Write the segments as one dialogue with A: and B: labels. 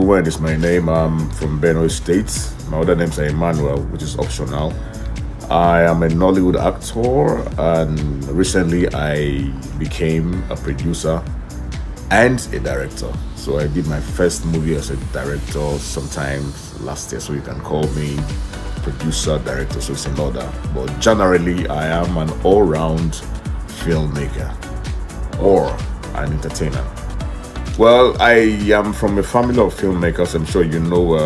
A: Orduen is my name. I'm from Benue State. My other names are Emmanuel, which is optional. I am a Nollywood actor, and recently I became a producer and a director. So I did my first movie as a director sometime last year, so you can call me producer, director, so it's in order. But generally, I am an all-round filmmaker or an entertainer. Well, I am from a family of filmmakers. I'm sure you know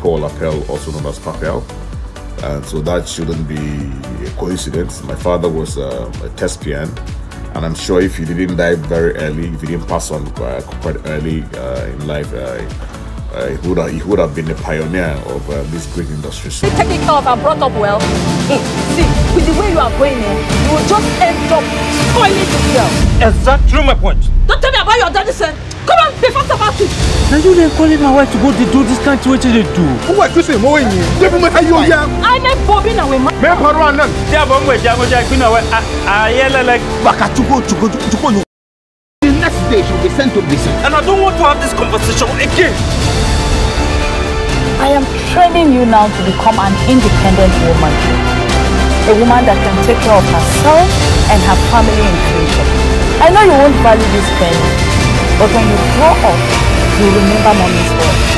A: Paul Apel, also known as Apel. So that shouldn't be a coincidence. My father was a thespian, and I'm sure if he didn't die very early, if he didn't pass on quite early in life, he would have been a pioneer of this great industry. So,
B: take it off and brought up well. See, with the way you are going in, you will just end up spoiling this girl.
C: Exactly my point.
B: Don't tell me about your daddy, son. Come on, be fast about it.
C: Now you then calling my wife to go to do this kind of what they do.
D: Who are you saying? More in here.
B: I never bobbing away.
D: Me paru anan.
C: They are bomb with Jago Jackina. I yell like
D: Bakatuko. The next day she'll be sent to prison.
C: And I don't want to have this conversation again.
B: I am training you now to become an independent woman. A woman that can take care of herself and her family in future. I know you won't value this thing, but when you grow up, you'll remember mommy's word.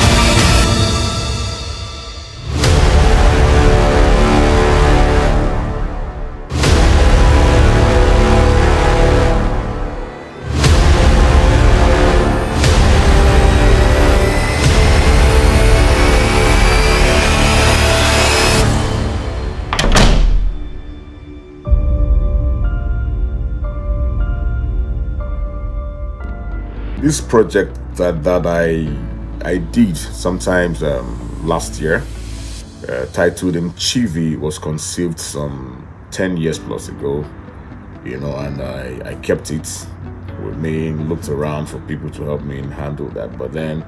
A: this project that I did sometimes last year, titled Chivi, was conceived some 10 years plus ago, you know, and I kept it with me, looked around for people to help me handle that, but then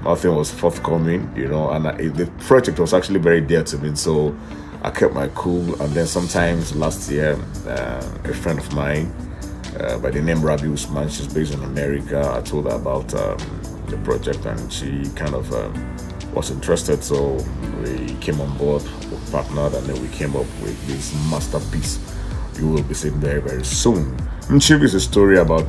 A: nothing was forthcoming, you know, and the project was actually very dear to me, so I kept my cool. And then sometimes last year, a friend of mine by the name Rabi Usman, she's based in America, I told her about the project, and she kind of was interested, so we came on board, we partnered, and then we came up with this masterpiece you will be seeing very, very soon. Chivi is a story about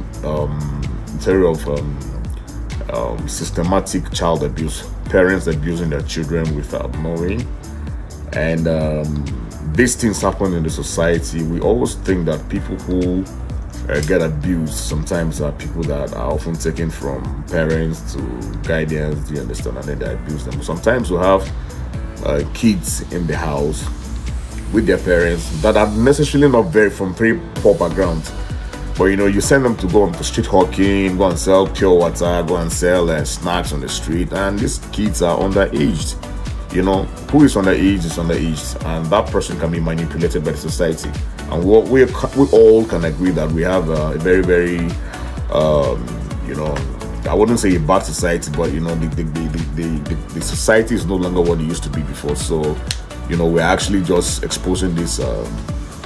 A: systematic child abuse, parents abusing their children without knowing, and these things happen in the society. We always think that people who get abused sometimes are people that are often taken from parents to guardians, do you understand, and then they abuse them. Sometimes we have kids in the house with their parents that are necessarily not from very poor backgrounds, but you know, you send them to go on the street hawking, go and sell pure water, go and sell snacks on the street, and these kids are underaged. You know, who is underage is underage, and that person can be manipulated by the society. And what we all can agree that we have a very, very, you know, I wouldn't say a bad society, but you know, the society is no longer what it used to be before. So, you know, we're actually just exposing these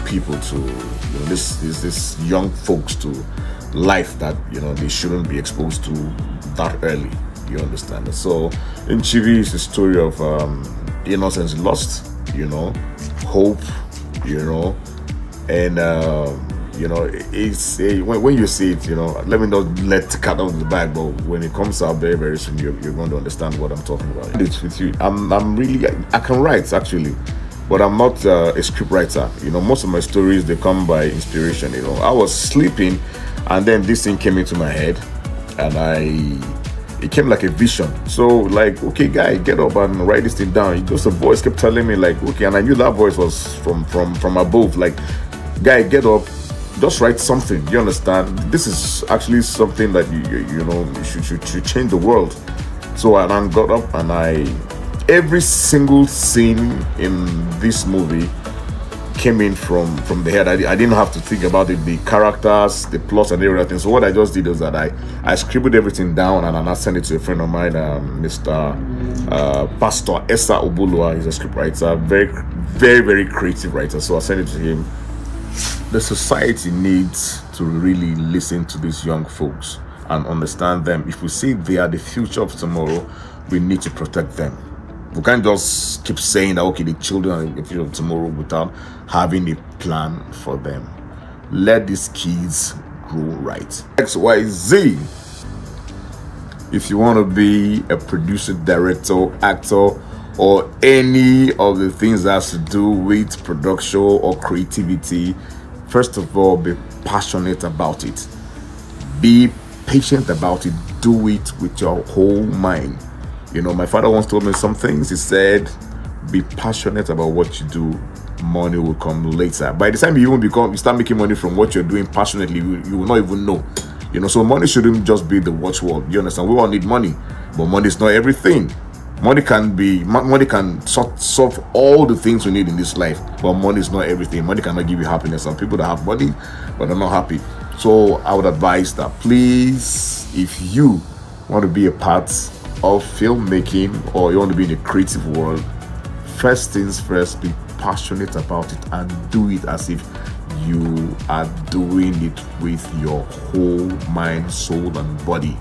A: people to, you know, this young folks to life that, you know, they shouldn't be exposed to that early. You understand? So in Chivi is a story of innocence lost, you know, hope, you know, and you know, it's when you see it, you know, let me not let the cat out of the bag, but when it comes out very, very soon, you're going to understand what I'm talking about. It's with you. I can write actually, but I'm not a script writer. You know, most of my stories, they come by inspiration. You know, I was sleeping, and then this thing came into my head, and it came like a vision. So like, okay, guy, get up and write this thing down. Just a voice kept telling me like, okay, and I knew that voice was from above. Like, guy, get up, just write something. You understand? This is actually something that you know should change the world. So I got up, and every single scene in this movie came in from the head. I didn't have to think about it, the characters, the plots, and everything. So what I just did was that I scribbled everything down, and I sent it to a friend of mine, Mr. Pastor Esa Obulua. He's a script writer, very, very, very creative writer. So I sent it to him. The society needs to really listen to these young folks and understand them. If we see they are the future of tomorrow, we need to protect them. We can't just keep saying that, okay, the children are the future of tomorrow without having a plan for them. Let these kids grow right. XYZ. If you want to be a producer, director, actor, or any of the things that has to do with production or creativity, first of all, be passionate about it. Be patient about it. Do it with your whole mind. You know, my father once told me some things. He said, be passionate about what you do. Money will come later. By the time you start making money from what you're doing passionately, you will not even know. You know, so money shouldn't just be the watchword. You understand? We all need money, but money is not everything. Money can solve all the things we need in this life, but money is not everything. Money cannot give you happiness. Some people that have money but are not happy. So I would advise that, please, if you want to be a part of filmmaking or you want to be in the creative world, first things first, be passionate about it and do it as if you are doing it with your whole mind, soul, and body.